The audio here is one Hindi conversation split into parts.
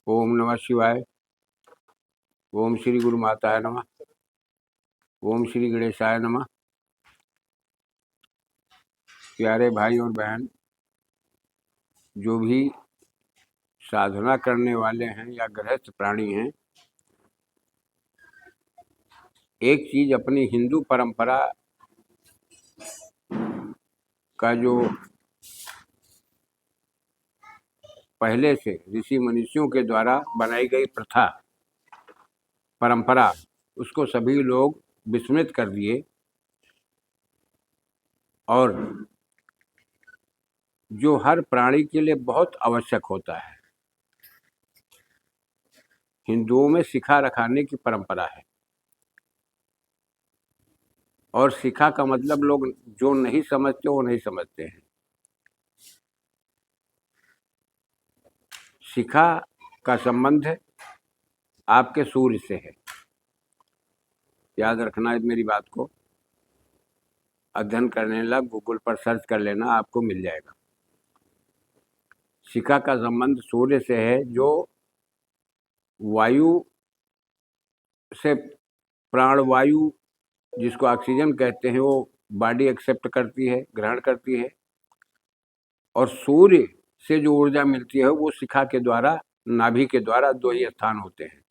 ओम नमः शिवाय। ओम श्री गुरु माताय नमः। ओम श्री गणेशाय नमः। प्यारे भाई और बहन, जो भी साधना करने वाले हैं या गृहस्थ प्राणी हैं, एक चीज अपनी हिंदू परंपरा का जो पहले से ऋषि मनीषियों के द्वारा बनाई गई प्रथा परंपरा, उसको सभी लोग विस्मृत कर दिए और जो हर प्राणी के लिए बहुत आवश्यक होता है। हिंदुओं में शिखा रखाने की परंपरा है और शिखा का मतलब लोग जो नहीं समझते वो नहीं समझते हैं। शिखा का संबंध आपके सूर्य से है। याद रखना है मेरी बात को, अध्ययन करने लग गूगल पर सर्च कर लेना, आपको मिल जाएगा। शिखा का संबंध सूर्य से है, जो वायु से प्राणवायु जिसको ऑक्सीजन कहते हैं वो बॉडी एक्सेप्ट करती है, ग्रहण करती है, और सूर्य से जो ऊर्जा मिलती है वो शिखा के द्वारा, नाभि के द्वारा दो ही स्थान होते हैं।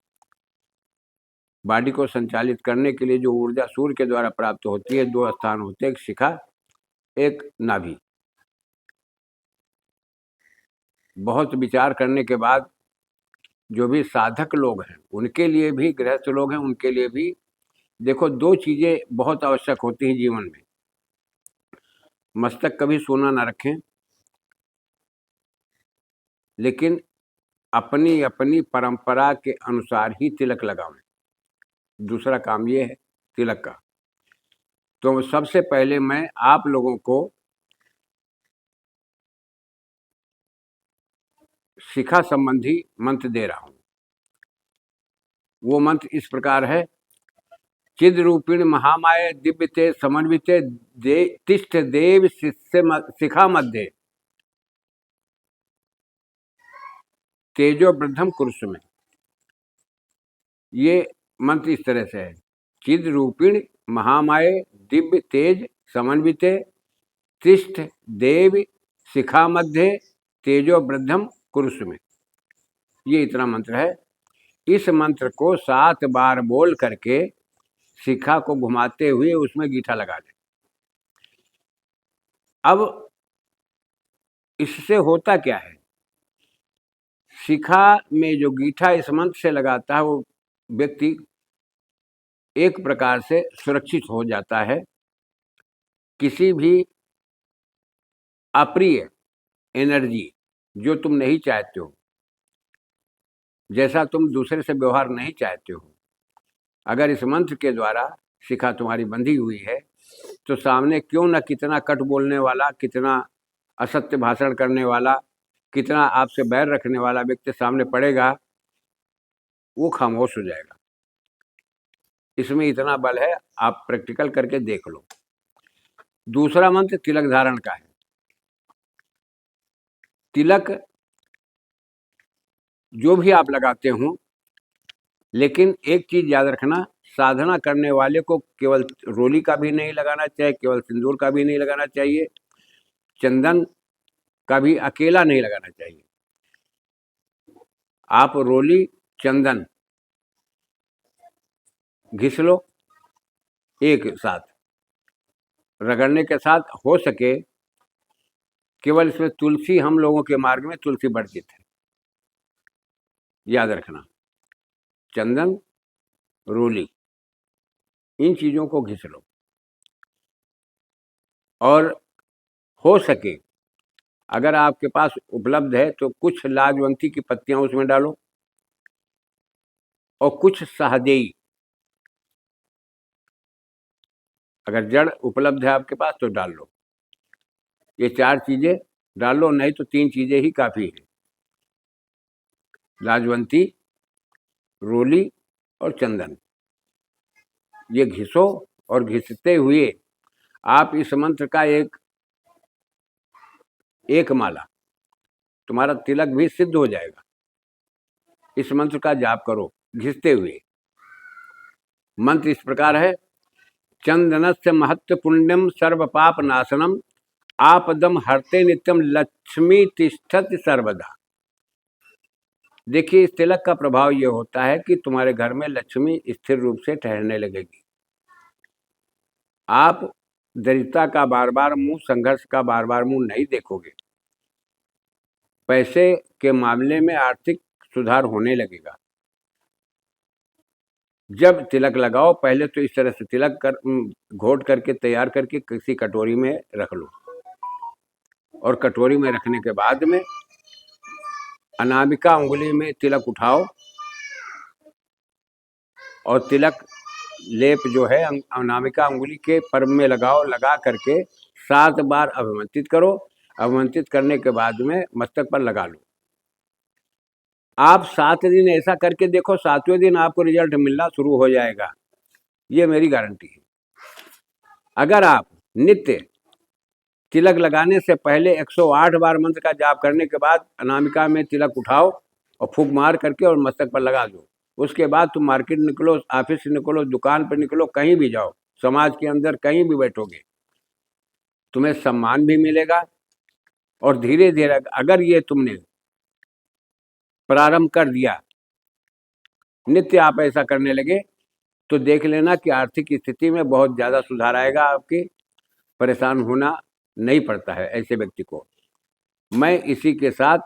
बॉडी को संचालित करने के लिए जो ऊर्जा सूर्य के द्वारा प्राप्त होती है, दो स्थान होते हैं, एक शिखा, एक नाभि। बहुत विचार करने के बाद जो भी साधक लोग हैं उनके लिए भी, गृहस्थ लोग हैं उनके लिए भी, देखो दो चीजें बहुत आवश्यक होती हैं जीवन में। मस्तक कभी सोना ना रखें, लेकिन अपनी अपनी परंपरा के अनुसार ही तिलक लगावें। दूसरा काम ये है तिलक का। तो सबसे पहले मैं आप लोगों को शिखा संबंधी मंत्र दे रहा हूं। वो मंत्र इस प्रकार है। चिद रूपिण महामाय दिव्य ते समन्विते तिष्ठ देव शिखा मध्य तेजो वृद्धम कुरुषु में। ये मंत्र इस तरह से है। चिद रूपिण महामाय दिव्य तेज समन्विते तिष्ठ देव शिखा मध्य तेजो वृद्धम कुरुषु में। ये इतना मंत्र है। इस मंत्र को 7 बार बोल करके शिखा को घुमाते हुए उसमें गीठा लगा दें। अब इससे होता क्या है, शिखा में जो गीठा इस मंत्र से लगाता है वो व्यक्ति एक प्रकार से सुरक्षित हो जाता है। किसी भी अप्रिय एनर्जी जो तुम नहीं चाहते हो, जैसा तुम दूसरे से व्यवहार नहीं चाहते हो, अगर इस मंत्र के द्वारा शिखा तुम्हारी बंधी हुई है तो सामने क्यों न कितना कट बोलने वाला, कितना असत्य भाषण करने वाला, कितना आपसे बैर रखने वाला व्यक्ति सामने पड़ेगा, वो खामोश हो जाएगा। इसमें इतना बल है, आप प्रैक्टिकल करके देख लो। दूसरा मंत्र तिलक धारण का है। तिलक जो भी आप लगाते हो, लेकिन एक चीज याद रखना, साधना करने वाले को केवल रोली का भी नहीं लगाना चाहिए, केवल सिंदूर का भी नहीं लगाना चाहिए, चंदन का भी अकेला नहीं लगाना चाहिए। आप रोली, चंदन घिस लो एक साथ, रगड़ने के साथ हो सके केवल इसमें तुलसी, हम लोगों के मार्ग में तुलसी वर्जित है, याद रखना। चंदन, रोली, इन चीजों को घिस लो और हो सके अगर आपके पास उपलब्ध है तो कुछ लाजवंती की पत्तियां उसमें डालो और कुछ सहदेई, अगर जड़ उपलब्ध है आपके पास तो डाल लो। ये 4 चीजें डाल लो, नहीं तो 3 चीजें ही काफी है। लाजवंती, रोली और चंदन, ये घिसो और घिसते हुए आप इस मंत्र का एक माला, तुम्हारा तिलक भी सिद्ध हो जाएगा। इस मंत्र का जाप करो घिसते हुए। मंत्र इस प्रकार है, चंदनस्य महत्व पुण्यम सर्व पाप नाशनम आपदम हरते नित्यम लक्ष्मी तिष्ठति सर्वदा। देखिए, इस तिलक का प्रभाव ये होता है कि तुम्हारे घर में लक्ष्मी स्थिर रूप से ठहरने लगेगी। आप दरिद्रता का बार बार मुंह, संघर्ष का बार बार मुंह नहीं देखोगे। पैसे के मामले में आर्थिक सुधार होने लगेगा। जब तिलक लगाओ, पहले तो इस तरह से तिलक कर घोट करके तैयार करके किसी कटोरी में रख लो, और कटोरी में रखने के बाद में अनामिका उंगली में तिलक उठाओ और तिलक लेप जो है अनामिका उंगली के पर्व में लगाओ। लगा करके 7 बार अभिमंत्रित करो। अभिमंत्रित करने के बाद में मस्तक पर लगा लो। आप 7 दिन ऐसा करके देखो, 7वें दिन आपको रिजल्ट मिलना शुरू हो जाएगा, ये मेरी गारंटी है। अगर आप नित्य तिलक लगाने से पहले 108 बार मंत्र का जाप करने के बाद अनामिका में तिलक उठाओ और फूंक मार करके और मस्तक पर लगा दो, उसके बाद तुम मार्केट निकलो, ऑफिस से निकलो, दुकान पर निकलो, कहीं भी जाओ, समाज के अंदर कहीं भी बैठोगे, तुम्हें सम्मान भी मिलेगा। और धीरे धीरे अगर ये तुमने प्रारंभ कर दिया, नित्य आप ऐसा करने लगे, तो देख लेना कि आर्थिक स्थिति में बहुत ज़्यादा सुधार आएगा। आपकी परेशान होना नहीं पड़ता है ऐसे व्यक्ति को। मैं इसी के साथ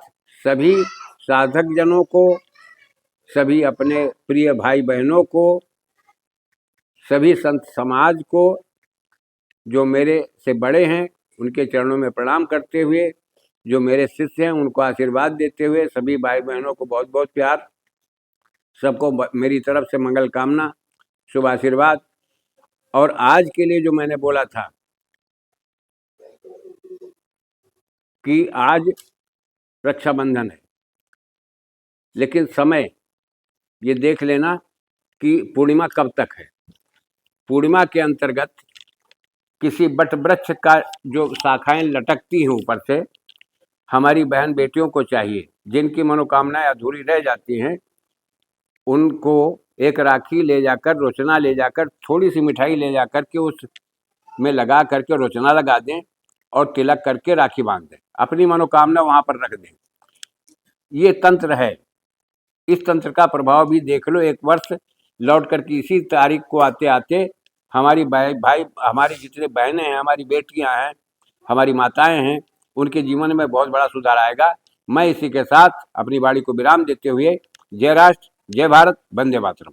सभी साधक जनों को, सभी अपने प्रिय भाई बहनों को, सभी संत समाज को, जो मेरे से बड़े हैं उनके चरणों में प्रणाम करते हुए, जो मेरे शिष्य हैं उनको आशीर्वाद देते हुए, सभी भाई बहनों को बहुत बहुत प्यार, सबको मेरी तरफ से मंगल कामना, शुभ आशीर्वाद। और आज के लिए जो मैंने बोला था कि आज रक्षाबंधन है, लेकिन समय ये देख लेना कि पूर्णिमा कब तक है। पूर्णिमा के अंतर्गत किसी बट वृक्ष का जो शाखाएं लटकती हैं ऊपर से, हमारी बहन बेटियों को चाहिए, जिनकी मनोकामनाएं अधूरी रह जाती हैं, उनको एक राखी ले जाकर, रोचना ले जाकर, थोड़ी सी मिठाई ले जाकर के उस में लगा करके रोचना लगा दें और तिलक करके राखी बांध दें, अपनी मनोकामना वहां पर रख दें। ये तंत्र है। इस तंत्र का प्रभाव भी देख लो। 1 वर्ष लौट करके इसी तारीख को आते आते हमारी भाई हमारी जितने बहनें हैं, हमारी बेटियां हैं, हमारी माताएं हैं, उनके जीवन में बहुत बड़ा सुधार आएगा। मैं इसी के साथ अपनी वाणी को विराम देते हुए, जय राष्ट्र, जय भारत, वंदे मातरम।